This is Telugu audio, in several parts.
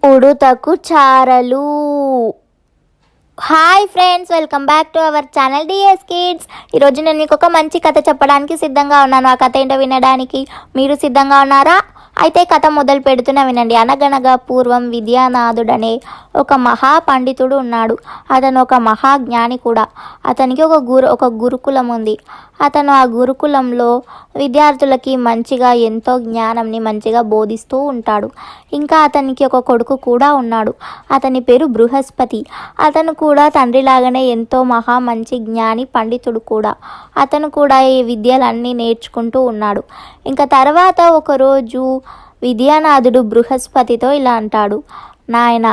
ఉడుతకు చారలు. Hi friends, welcome back to our channel DS kids. ఈరోజు నేను మీకు ఒక మంచి కథ చెప్పడానికి సిద్ధంగా ఉన్నాను. ఆ కథ ఏంటో వినడానికి మీరు సిద్ధంగా ఉన్నారా? అయితే కథ మొదలు పెడుతున్నా వినండి. అనగనగా పూర్వం విద్యానాథుడనే ఒక మహా పండితుడు ఉన్నాడు. అతను ఒక మహాజ్ఞాని కూడా. అతనికి ఒక గురుకులం ఉంది. అతను ఆ గురుకులంలో విద్యార్థులకి మంచిగా ఎంతో జ్ఞానంని మంచిగా బోధిస్తూ ఉంటాడు. ఇంకా అతనికి ఒక కొడుకు కూడా ఉన్నాడు. అతని పేరు బృహస్పతి. అతను కూడా తండ్రిలాగానే ఎంతో మంచి జ్ఞాని పండితుడు కూడా. అతను కూడా ఈ విద్యలన్నీ నేర్చుకుంటూ ఉన్నాడు. ఇంకా తర్వాత ఒకరోజు విద్యానాథుడు బృహస్పతితో ఇలా అంటాడు, నాయన,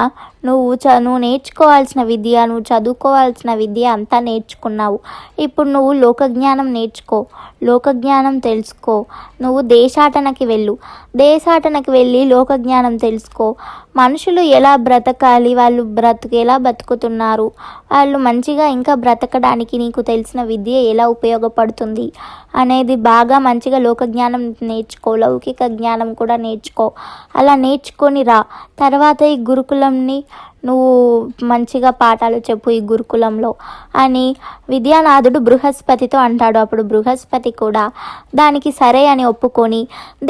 నువ్వు నేర్చుకోవాల్సిన విద్య, నువ్వు చదువుకోవాల్సిన విద్య అంతా నేర్చుకున్నావు. ఇప్పుడు నువ్వు లోకజ్ఞానం నేర్చుకో, లోకజ్ఞానం తెలుసుకో. నువ్వు దేశాటనకి దేశాటనకి వెళ్ళి లోకజ్ఞానం తెలుసుకో. మనుషులు ఎలా బ్రతకాలి, వాళ్ళు ఎలా బతుకుతున్నారు, వాళ్ళు మంచిగా ఇంకా బ్రతకడానికి నీకు తెలిసిన విద్య ఎలా ఉపయోగపడుతుంది అనేది బాగా మంచిగా లోకజ్ఞానం నేర్చుకో, లౌకిక జ్ఞానం కూడా నేర్చుకో. అలా నేర్చుకొని రా. తర్వాత ఈ గురుకులంని నువ్వు మంచిగా పాఠాలు చెప్పు ఈ గురుకులంలో అని విద్యానాథుడు బృహస్పతితో అంటాడు. అప్పుడు బృహస్పతి కూడా దానికి సరే అని ఒప్పుకొని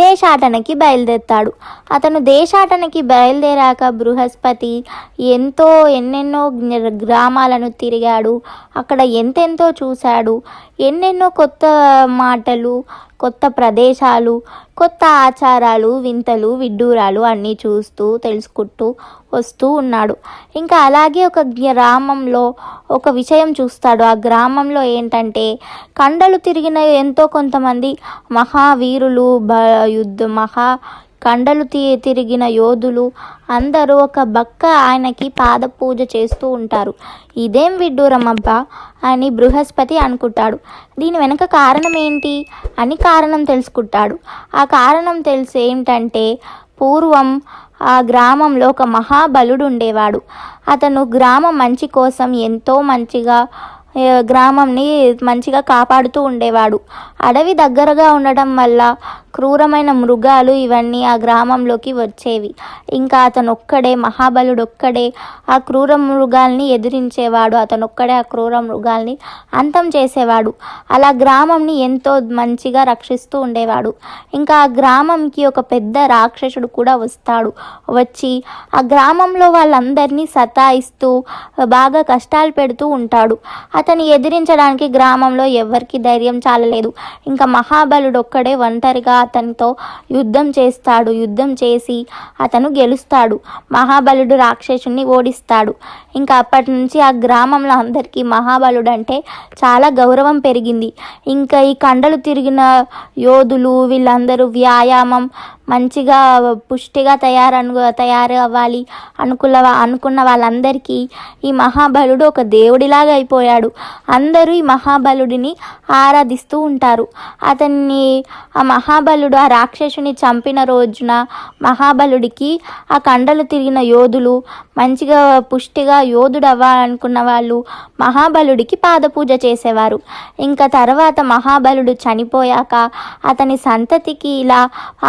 దేశాటనకి బయలుదేరుతాడు. అతను దేశాటనకి బయలుదేరాక బృహస్పతి ఎన్నెన్నో గ్రామాలను తిరిగాడు. అక్కడ ఎంతెంతో చూశాడు. ఎన్నెన్నో కొత్త మాటలు, కొత్త ప్రదేశాలు, కొత్త ఆచారాలు, వింతలు, విడ్డూరాలు అన్నీ చూస్తూ తెలుసుకుంటూ వస్తూ ఉన్నాడు. ఇంకా అలాగే ఒక గ్రామంలో ఒక విషయం చూస్తాడు. ఆ గ్రామంలో ఏంటంటే కండలు తిరిగిన ఎంతో కొంతమంది మహావీరులు, కండలు తిరిగిన యోధులు అందరూ ఒక బక్క ఆయనకి పాద పూజ చేస్తూ ఉంటారు. ఇదేం విడ్డూరం అబ్బా అని బృహస్పతి అనుకుంటాడు. దీని వెనక కారణం ఏంటి అని కారణం తెలుసుకుంటాడు. ఆ కారణం తెలిసి ఏంటంటే పూర్వం ఆ గ్రామంలో ఒక మహాబలుడు ఉండేవాడు. అతను గ్రామం మంచి కోసం ఎంతో మంచిగా గ్రామంని మంచిగా కాపాడుతూ ఉండేవాడు. అడవి దగ్గరగా ఉండటం వల్ల క్రూరమైన మృగాలు ఇవన్నీ ఆ గ్రామంలోకి వచ్చేవి. ఇంకా మహాబలుడు ఒక్కడే ఆ క్రూర మృగాల్ని ఎదిరించేవాడు. అతనొక్కడే ఆ క్రూర మృగాల్ని అంతం చేసేవాడు. అలా గ్రామంని ఎంతో మంచిగా రక్షిస్తూ ఉండేవాడు. ఇంకా ఆ గ్రామంకి ఒక పెద్ద రాక్షసుడు కూడా వచ్చి ఆ గ్రామంలో వాళ్ళందరినీ సతాయిస్తూ బాగా కష్టాలు పెడుతూ ఉంటాడు. అతన్ని ఎదిరించడానికి గ్రామంలో ఎవరికి ధైర్యం చాలలేదు. ఇంకా మహాబలుడు ఒక్కడే ఒంటరిగా అతనితో యుద్ధం చేస్తాడు. యుద్ధం చేసి అతను గెలుస్తాడు. మహాబలుడు రాక్షసుని ఓడిస్తాడు. ఇంకా అప్పటి నుంచి ఆ గ్రామంలో అందరికీ మహాబలుడు అంటే చాలా గౌరవం పెరిగింది. ఇంకా ఈ కండలు తిరిగిన యోధులు వీళ్ళందరూ వ్యాయామం మంచిగా పుష్టిగా తయారు అవ్వాలి అనుకున్న వాళ్ళందరికీ ఈ మహాబలుడు ఒక దేవుడిలాగా అయిపోయాడు. అందరూ ఈ మహాబలుడిని ఆరాధిస్తూ ఉంటారు. ఆ మహాబలుడు ఆ రాక్షసుని చంపిన రోజున మహాబలుడికి ఆ కండలు తిరిగిన యోధులు మంచిగా పుష్టిగా యోధుడు అవ్వాలనుకున్న వాళ్ళు మహాబలుడికి పాదపూజ చేసేవారు. ఇంకా తర్వాత మహాబలుడు చనిపోయాక అతని సంతతికి ఇలా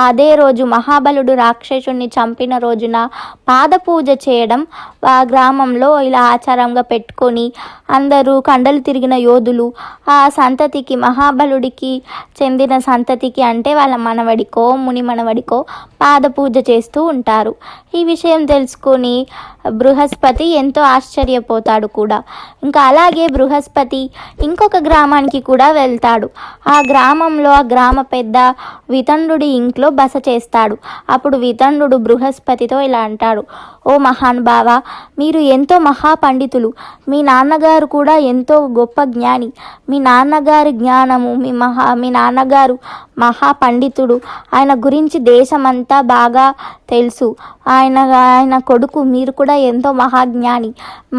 అదే రోజు మహాబలుడు రాక్షసుని చంపిన రోజున పాదపూజ చేయడం ఆ గ్రామంలో ఇలా ఆచారంగా పెట్టుకొని అందరూ కండలు తిరిగిన యోధులు ఆ సంతతికి మహాబలుడికి చెందిన సంతతికి అంటే వాళ్ళ మనవడికో ముని మనవడికో పాదపూజ చేస్తూ ఉంటారు. ఈ విషయం తెలుసుకొని బృహస్పతి ఎంతో ఆశ్చర్యపోతాడు కూడా. ఇంకా అలాగే బృహస్పతి ఇంకొక గ్రామానికి కూడా వెళ్తాడు. ఆ గ్రామంలో ఆ గ్రామ పెద్ద వితండుడి ఇంట్లో బస చేస్తాడు. అప్పుడు వితండుడు బృహస్పతితో ఇలా అంటాడు, ఓ మహానుభావ, మీరు ఎంతో మహాపండితులు. మీ నాన్నగారు కూడా ఎంతో గొప్ప జ్ఞాని. మీ నాన్నగారి జ్ఞానము మీ నాన్నగారు మహాపండితుడు. ఆయన గురించి దేశమంతా బాగా తెలుసు. ఆయన కొడుకు మీరు కూడా ఎంతో మహాజ్ఞాని.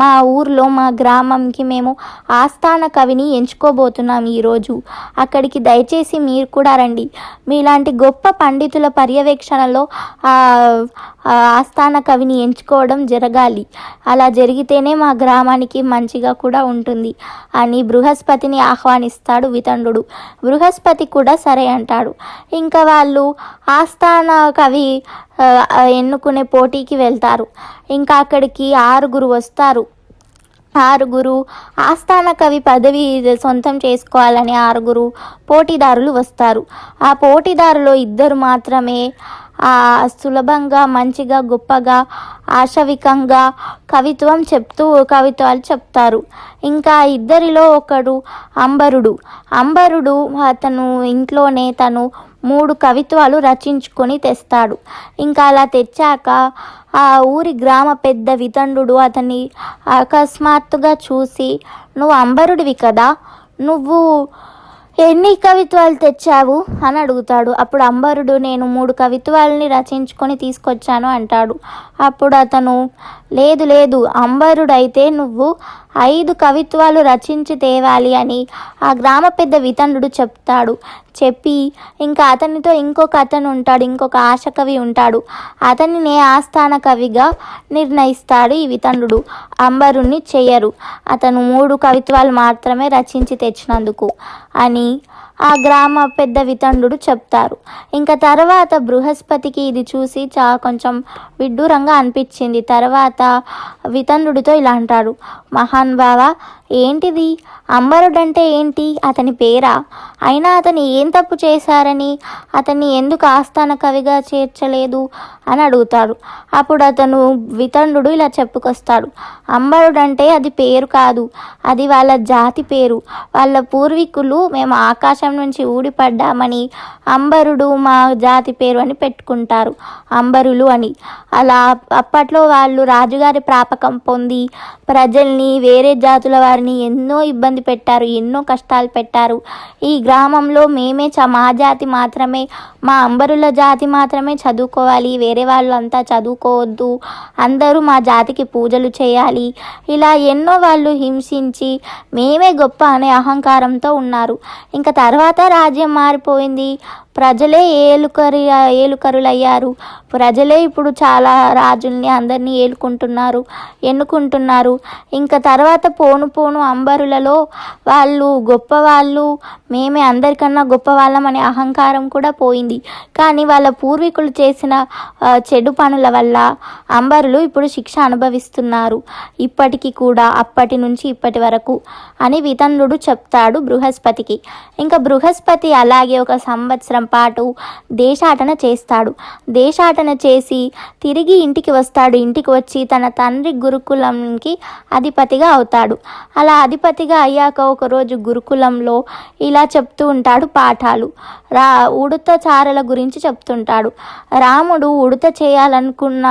మా ఊర్లో మా గ్రామంకి మేము ఆస్థాన కవిని ఎంచుకోబోతున్నాం ఈరోజు. అక్కడికి దయచేసి మీరు కూడా రండి. మీలాంటి గొప్ప పండితుల పర్యవేక్షణలో ఆస్థాన కవిని ఎంచుకోవడం జరగాలి. అలా జరిగితేనే మా గ్రామానికి మంచిగా కూడా ఉంటుంది అని బృహస్పతిని ఆహ్వానిస్తాడు వితండుడు. బృహస్పతి కూడా సరే అంటాడు. ఇంకా వాళ్ళు ఆస్థాన కవి ఎన్నుకునే పోటీకి వెళ్తారు. ఇంకా అక్కడికి 6 వస్తారు. 6 ఆస్థాన కవి పదవి సొంతం చేసుకోవాలని 6 పోటీదారులు వస్తారు. ఆ పోటీదారులో 2 మాత్రమే సులభంగా, మంచిగా, గొప్పగా, ఆశవికంగా కవిత్వాలు చెప్తారు. ఇంకా 2లో ఒకడు అంబరుడు అతను ఇంట్లోనే తను 3 కవిత్వాలు రచించుకొని తెస్తాడు. ఇంకా అలా తెచ్చాక ఆ ఊరి గ్రామ పెద్ద వితండుడు అతన్ని అకస్మాత్తుగా చూసి, నువ్వు అంబరుడివి కదా, నువ్వు ఎన్ని కవిత్వాలు తెచ్చావు అని అడుగుతాడు. అప్పుడు అంబరుడు, నేను 3 కవిత్వాలని రచించుకొని తీసుకొచ్చాను అంటాడు. అప్పుడు అతను, లేదు అంబరుడైతే నువ్వు 5 కవిత్వాలు రచించి తేవాలి అని ఆ గ్రామ పెద్ద వితండుడు చెప్పి ఇంకా అతనితో ఇంకొక ఆశకవి ఉంటాడు. అతనినే ఆస్థాన కవిగా నిర్ణయిస్తాడు ఈ వితండుడు. అంబరుణ్ణి చెయ్యరు, అతను 3 కవిత్వాలు మాత్రమే రచించి తెచ్చినందుకు అని ఆ గ్రామ పెద్ద వితండుడు చెప్తారు. ఇంకా తర్వాత బృహస్పతికి ఇది చూసి కొంచెం విడ్డూరంగా అనిపించింది. తర్వాత వితండుడితో ఇలా అంటాడు, మహానుభావ, ఏంటిది, అంబరుడంటే ఏంటి, అతని పేరా, అయినా అతను ఏం తప్పు చేశారని అతన్ని ఎందుకు ఆస్థాన కవిగా చేర్చలేదు అని అడుగుతాడు. అప్పుడు అతను వితండుడు ఇలా చెప్పుకొస్తాడు, అంబరుడంటే అది పేరు కాదు, అది వాళ్ళ జాతి పేరు. వాళ్ళ పూర్వీకులు మేము ఆకాశం నుంచి ఊడిపడ్డామని అంబరుడు మా జాతి పేరు అని పెట్టుకుంటారు, అంబరులు అని. అలా అప్పట్లో వాళ్ళు రాజుగారి ప్రాపకం పొంది ప్రజల్ని, వేరే జాతుల వారిని ఎన్నో ఇబ్బంది పెట్టారు, ఎన్నో కష్టాలు పెట్టారు. ఈ గ్రామంలో మా జాతి మాత్రమే, మా అంబరుల జాతి మాత్రమే చదువుకోవాలి, వేరే వాళ్ళు అంతా చదువుకోవద్దు, అందరూ మా జాతికి పూజలు చేయాలి, ఇలా ఎన్నో వాళ్ళు హింసించి మేమే గొప్ప అనే అహంకారంతో ఉన్నారు. ఇంకా తర్వాత రాజ్యం మారిపోయింది, ప్రజలే ఏలుకరులయ్యారు. ప్రజలే ఇప్పుడు చాలా రాజుల్ని అందరినీ ఎన్నుకుంటున్నారు. ఇంకా తర్వాత పోను అంబరులలో వాళ్ళు గొప్పవాళ్ళు, మేమే అందరికన్నా గొప్పవాళ్ళం అనే అహంకారం కూడా పోయింది. కానీ వాళ్ళ పూర్వీకులు చేసిన చెడు పనుల వల్ల అంబరులు ఇప్పుడు శిక్ష అనుభవిస్తున్నారు, ఇప్పటికీ కూడా, అప్పటి నుంచి ఇప్పటి వరకు అని వితండుడు చెప్తాడు బృహస్పతికి. ఇంకా బృహస్పతి అలాగే 1 సంవత్సరం పాటు దేశాటన చేస్తాడు. దేశాటన చేసి తిరిగి ఇంటికి వస్తాడు. ఇంటికి వచ్చి తన తండ్రి గురుకులంకి అధిపతిగా అవుతాడు. అలా అధిపతిగా అయ్యాక ఒకరోజు గురుకులంలో ఇలా చెప్తూ ఉంటాడు పాఠాలు. ఉడత చారల గురించి చెప్తుంటాడు. రాముడు ఉడత చేయాలనుకున్న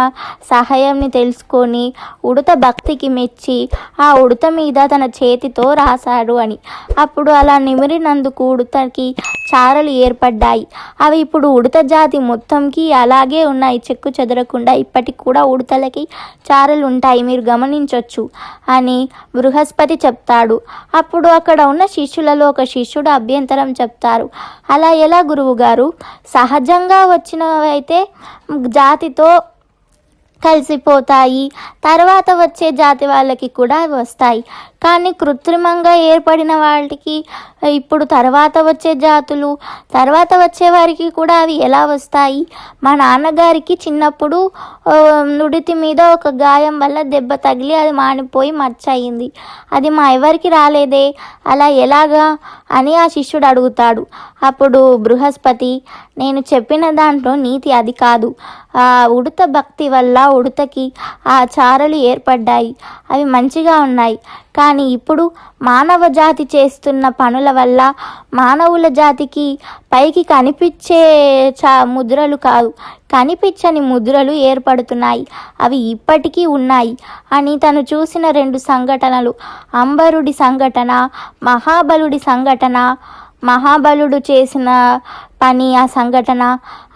సహాయంని తెలుసుకొని ఉడత భక్తికి మెచ్చి ఆ ఉడత మీద తన చేతితో రాశాడు అని. అప్పుడు అలా నిమిరినందుకు ఉడతకి చారలు ఏర్పడ్డాయి. అవి ఇప్పుడు ఉడత జాతి మొత్తంకి అలాగే ఉన్నాయి, చెక్కు చెదరకుండా ఇప్పటికి కూడా ఉడతలకి చారలు ఉంటాయి, మీరు గమనించవచ్చు అని బృహస్పతి చెప్తాడు. అప్పుడు అక్కడ ఉన్న శిష్యులలో ఒక శిష్యుడు అభ్యంతరం చెప్తారు. అలా ఎలా గురువుగారు, సహజంగా వచ్చినవైతే జాతితో కలిసిపోతాయి, తర్వాత వచ్చే జాతి వాళ్ళకి కూడా వస్తాయి, కానీ కృత్రిమంగా ఏర్పడిన వాటికి ఇప్పుడు తర్వాత వచ్చే జాతులు, తర్వాత వచ్చే వారికి కూడా అవి ఎలా వస్తాయి? మా నాన్నగారికి చిన్నప్పుడు నుడితి మీద ఒక గాయం వల్ల దెబ్బ తగిలి అది మానిపోయి మచ్చ అయింది, అది మా ఎవరికి రాలేదే, అలా ఎలాగా అని ఆ శిష్యుడు అడుగుతాడు. అప్పుడు బృహస్పతి, నేను చెప్పిన దాంట్లో నీతి అది కాదు, ఆ ఉడత భక్తి వల్ల ఉడతకి ఆ చారలు ఏర్పడ్డాయి, అవి మంచిగా ఉన్నాయి. కానీ ఇప్పుడు మానవ జాతి చేస్తున్న పనుల వల్ల మానవుల జాతికి పైకి కనిపించే ముద్రలు కాదు, కనిపించని ముద్రలు ఏర్పడుతున్నాయి, అవి ఇప్పటికీ ఉన్నాయి అని తను చూసిన 2 సంఘటనలు, అంబరుడి సంఘటన, మహాబలుడి సంఘటన, మహాబలుడు చేసిన పని, ఆ సంఘటన,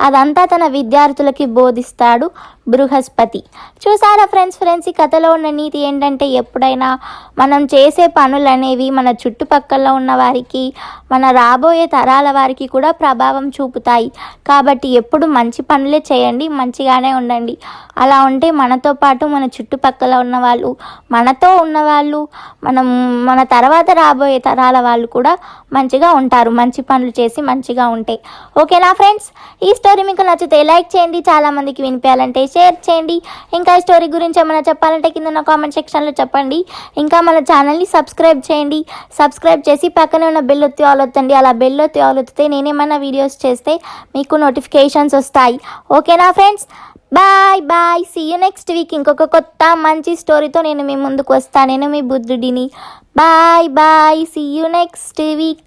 అదంతా తన విద్యార్థులకి బోధిస్తాడు బృహస్పతి. చూసారా ఫ్రెండ్స్ ఈ కథలో ఉన్న నీతి ఏంటంటే ఎప్పుడైనా మనం చేసే పనులు అనేవి మన చుట్టుపక్కల ఉన్న వారికి, మన రాబోయే తరాల వారికి కూడా ప్రభావం చూపుతాయి. కాబట్టి ఎప్పుడు మంచి పనులే చేయండి, మంచిగానే ఉండండి. అలా ఉంటే మనతో పాటు మన చుట్టుపక్కల ఉన్నవాళ్ళు, మనతో ఉన్నవాళ్ళు, మన తర్వాత రాబోయే తరాల వాళ్ళు కూడా మంచిగా ఉంటారు, మంచి పనులు చేసి మంచిగా ఉంటే. ఓకేనా ఫ్రెండ్స్? ఈ స్టోరీ మీకు నచ్చితే లైక్ చేయండి, చాలామందికి వినిపించాలంటే షేర్ చేయండి. ఇంకా ఈ స్టోరీ గురించి ఏమైనా చెప్పాలంటే కింద ఉన్న కామెంట్ సెక్షన్లో చెప్పండి. ఇంకా మన ఛానల్ని సబ్స్క్రైబ్ చేయండి. సబ్స్క్రైబ్ చేసి పక్కనే ఉన్న బెల్ ఒత్తి ఆల్ ఒత్తండి. అలా బెల్ ఒత్తి ఆల్ ఒత్తితే నేనేమైనా వీడియోస్ చేస్తే మీకు నోటిఫికేషన్స్ వస్తాయి. ఓకేనా friends? Bye bye, see you next week. ఇంకొక కొత్త మంచి స్టోరీతో నేను మీ ముందుకు వస్తాను. నేను మీ బుద్ధుడిని. Bye bye, see you next week.